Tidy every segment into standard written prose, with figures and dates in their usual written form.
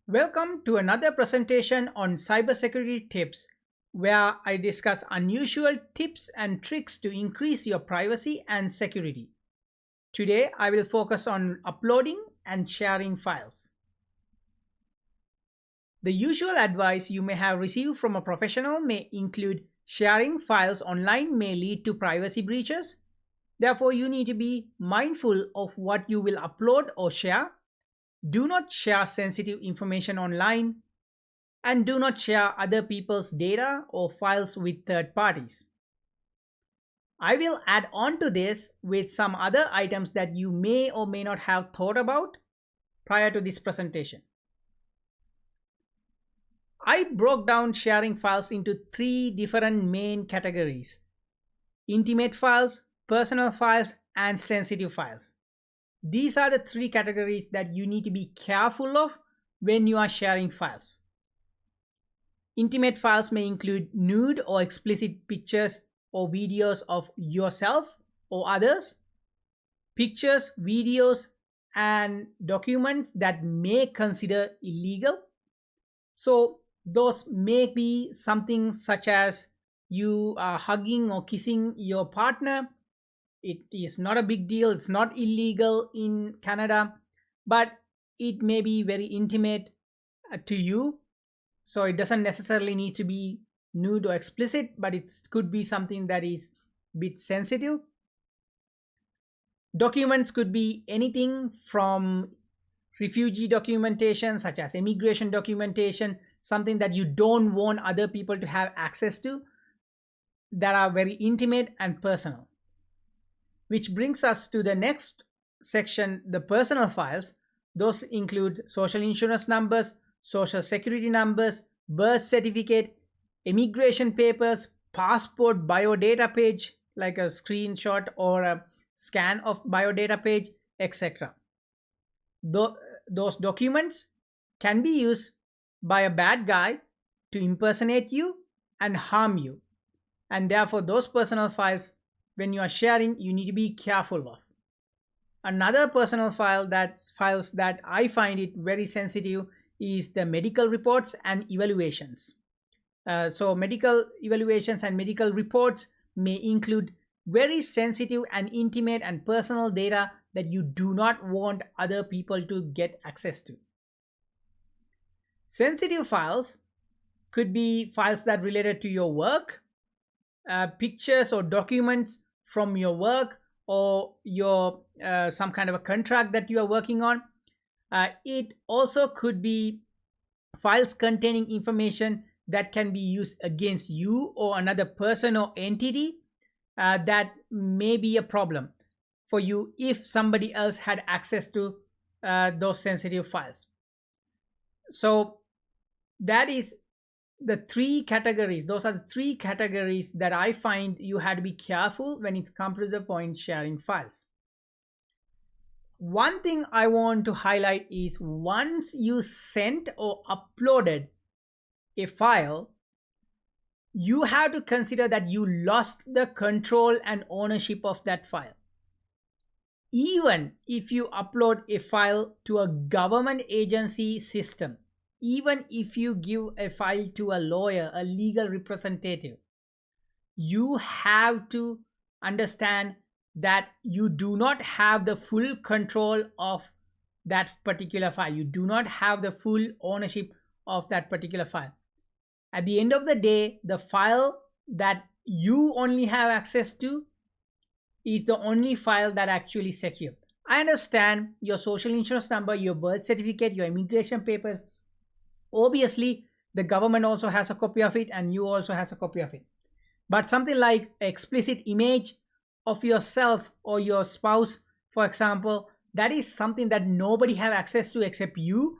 Welcome to another presentation on cybersecurity tips where I discuss unusual tips and tricks to increase your privacy and security. Today I will focus on uploading and sharing files. The usual advice you may have received from a professional may include sharing files online may lead to privacy breaches. Therefore, you need to be mindful of what you will upload or share. Do not share sensitive information online and do not share other people's data or files with third parties. I will add on to this with some other items that you may or may not have thought about prior to this presentation. I broke down sharing files into three different main categories: intimate files, personal files, and sensitive files. These are the three categories that you need to be careful of when you are sharing files. Intimate files may include nude or explicit pictures or videos of yourself or others, pictures, videos, and documents that may consider illegal. So those may be something such as you are hugging or kissing your partner. It is not a big deal, it's not illegal in Canada, but it may be very intimate to you. So it doesn't necessarily need to be nude or explicit, but it could be something that is a bit sensitive. Documents could be anything from refugee documentation, such as immigration documentation, something that you don't want other people to have access to, that are very intimate and personal. Which brings us to the next section, the personal files. Those include social insurance numbers, social security numbers, birth certificate, immigration papers, passport biodata page, like a screenshot or a scan of biodata page, etc. Those documents can be used by a bad guy to impersonate you and harm you. And therefore, those personal files, when you are sharing, you need to be careful of. Another personal files that I find it very sensitive is the medical reports and evaluations. So medical evaluations and medical reports may include very sensitive and intimate and personal data that you do not want other people to get access to. Sensitive files could be files that related to your work, pictures or documents from your work or your some kind of a contract that you are working on. It also could be files containing information that can be used against you or another person or entity. That may be a problem for you if somebody else had access to those sensitive files. So that is the three categories. Those are the three categories that I find you had to be careful when it comes to the point sharing files. One thing I want to highlight is once you sent or uploaded a file, you have to consider that you lost the control and ownership of that file. Even if you upload a file to a government agency system, even if you give a file to a lawyer, a legal representative, you have to understand that you do not have the full control of that particular file. You do not have the full ownership of that particular file. At the end of the day, the file that you only have access to is the only file that actually is secure. I understand your social insurance number, your birth certificate, your immigration papers. Obviously, the government also has a copy of it and you also has a copy of it. But something like explicit image of yourself or your spouse, for example, that is something that nobody have access to except you,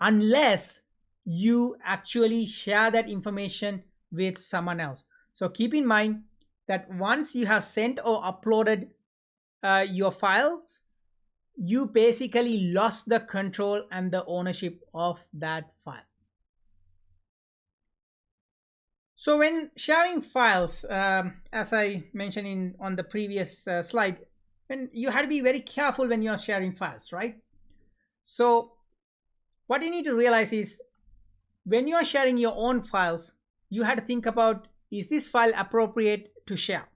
unless you actually share that information with someone else. So keep in mind that once you have sent or uploaded your files, you basically lost the control and the ownership of that file. So when sharing files, as I mentioned on the previous slide, when you had to be very careful when you are sharing files, right? So What you need to realize is when you are sharing your own files, you have to think about, is this file appropriate to share?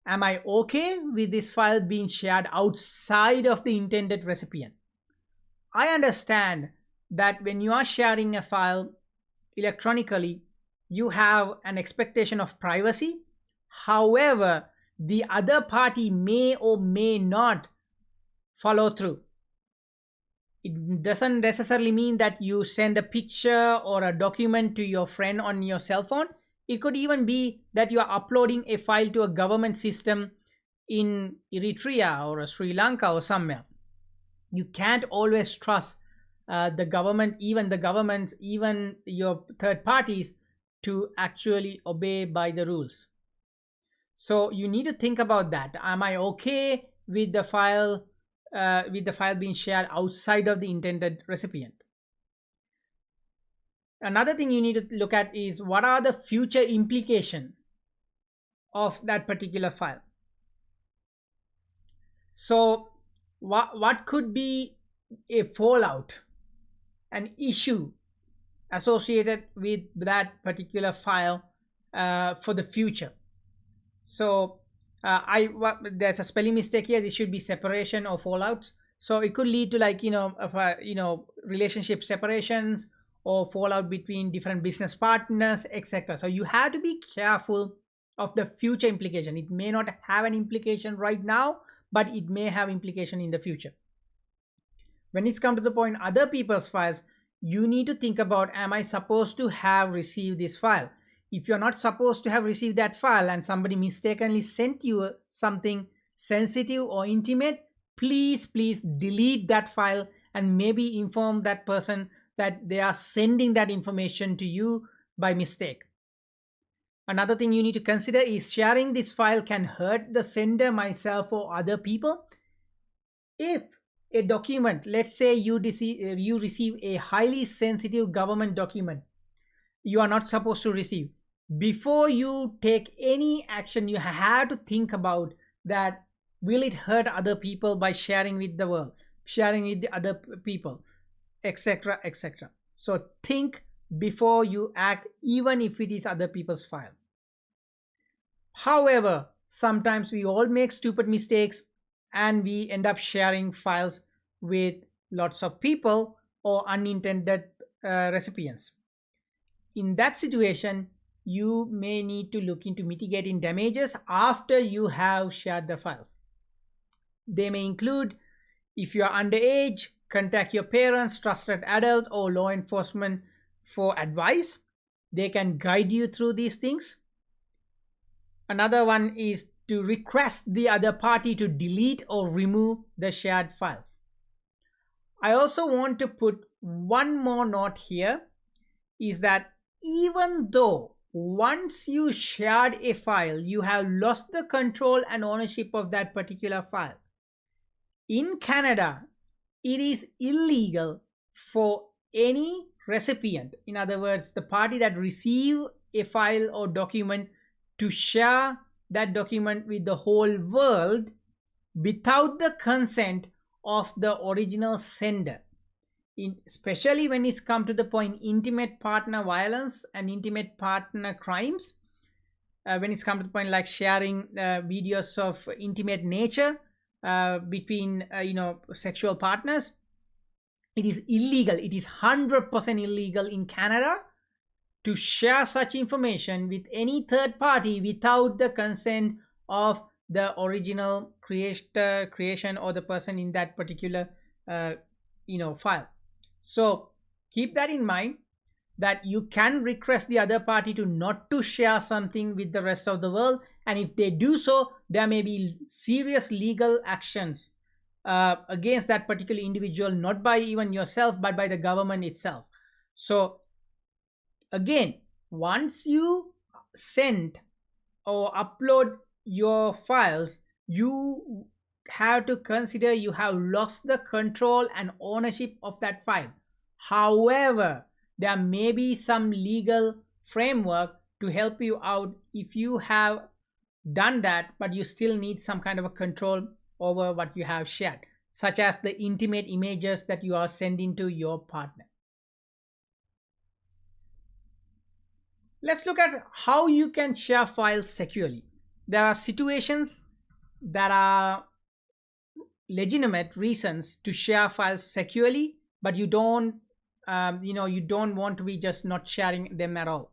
Am I okay with this file being shared outside of the intended recipient? I understand that when you are sharing a file electronically, you have an expectation of privacy. However, the other party may or may not follow through. It doesn't necessarily mean that you send a picture or a document to your friend on your cell phone. It could even be that you are uploading a file to a government system in Eritrea or Sri Lanka or somewhere. You can't always trust the government, even your third parties, to actually obey by the rules. So you need to think about that. Am I okay with the file being shared outside of the intended recipient? Another thing you need to look at is, what are the future implications of that particular file? So what could be a fallout, an issue associated with that particular file for the future? So there's a spelling mistake here. This should be separation or fallouts. So it could lead to, like, relationship separations or fallout between different business partners, etc. So you have to be careful of the future implication. It may not have an implication right now, but it may have implication in the future. When it's come to the point other people's files, you need to think about, am I supposed to have received this file? If you're not supposed to have received that file and somebody mistakenly sent you something sensitive or intimate, please delete that file and maybe inform that person that they are sending that information to you by mistake. Another thing you need to consider is, sharing this file can hurt the sender, myself, or other people. If a document, let's say you receive a highly sensitive government document you are not supposed to receive, before you take any action, you have to think about that, will it hurt other people by sharing with the world, sharing with the other people, etc., etc. So think before you act, even if it is other people's file. However, sometimes we all make stupid mistakes and we end up sharing files with lots of people or unintended recipients. In that situation, you may need to look into mitigating damages after you have shared the files. They may include, if you are underage, contact your parents, trusted adult, or law enforcement for advice. They can guide you through these things. Another one is to request the other party to delete or remove the shared files. I also want to put one more note here, is that even though once you shared a file, you have lost the control and ownership of that particular file. In Canada, it is illegal for any recipient, in other words, the party that receive a file or document, to share that document with the whole world without the consent of the original sender. Especially when it's come to the point intimate partner violence and intimate partner crimes, when it's come to the point like sharing videos of intimate nature between sexual partners, it is illegal. It is 100% illegal in Canada to share such information with any third party without the consent of the original creation or the person in that particular file. So keep that in mind, that you can request the other party to not to share something with the rest of the world, and if they do so, there may be serious legal actions against that particular individual, not by even yourself but by the government itself. So again, once you send or upload your files, you have to consider you have lost the control and ownership of that file. However, there may be some legal framework to help you out if you have done that, but you still need some kind of a control over what you have shared. such as the intimate images that you are sending to your partner. Let's look at how you can share files securely. There are situations that are legitimate reasons to share files securely, but you don't want to be just not sharing them at all.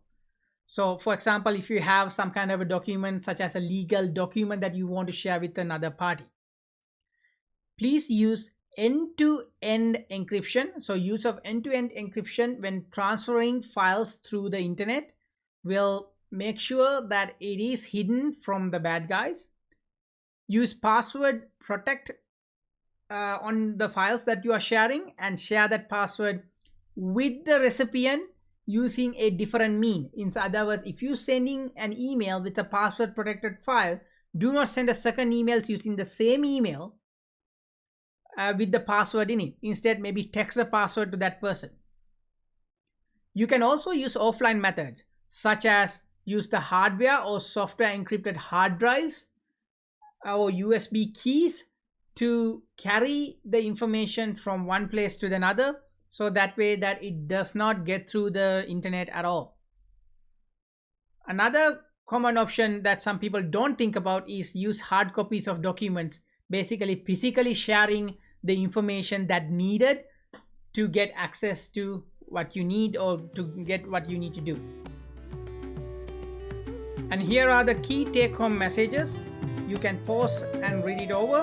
So for example, if you have some kind of a document such as a legal document that you want to share with another party, please use end-to-end encryption. So use of end-to-end encryption when transferring files through the internet will make sure that it is hidden from the bad guys. Use password protect on the files that you are sharing, and share that password with the recipient using a different mean. In other words, if you're sending an email with a password protected file, do not send a second email using the same email with the password in it. Instead, maybe text the password to that person. You can also use offline methods, such as use the hardware or software encrypted hard drives or USB keys to carry the information from one place to another, so that way that it does not get through the internet at all. Another common option that some people don't think about is use hard copies of documents, basically physically sharing the information that needed to get access to what you need or to get what you need to do. And here are the key take-home messages. You can pause and read it over.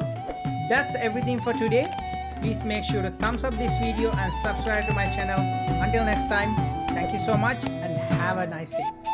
That's everything for today. Please make sure to thumbs up this video and subscribe to my channel. Until next time, thank you so much and have a nice day.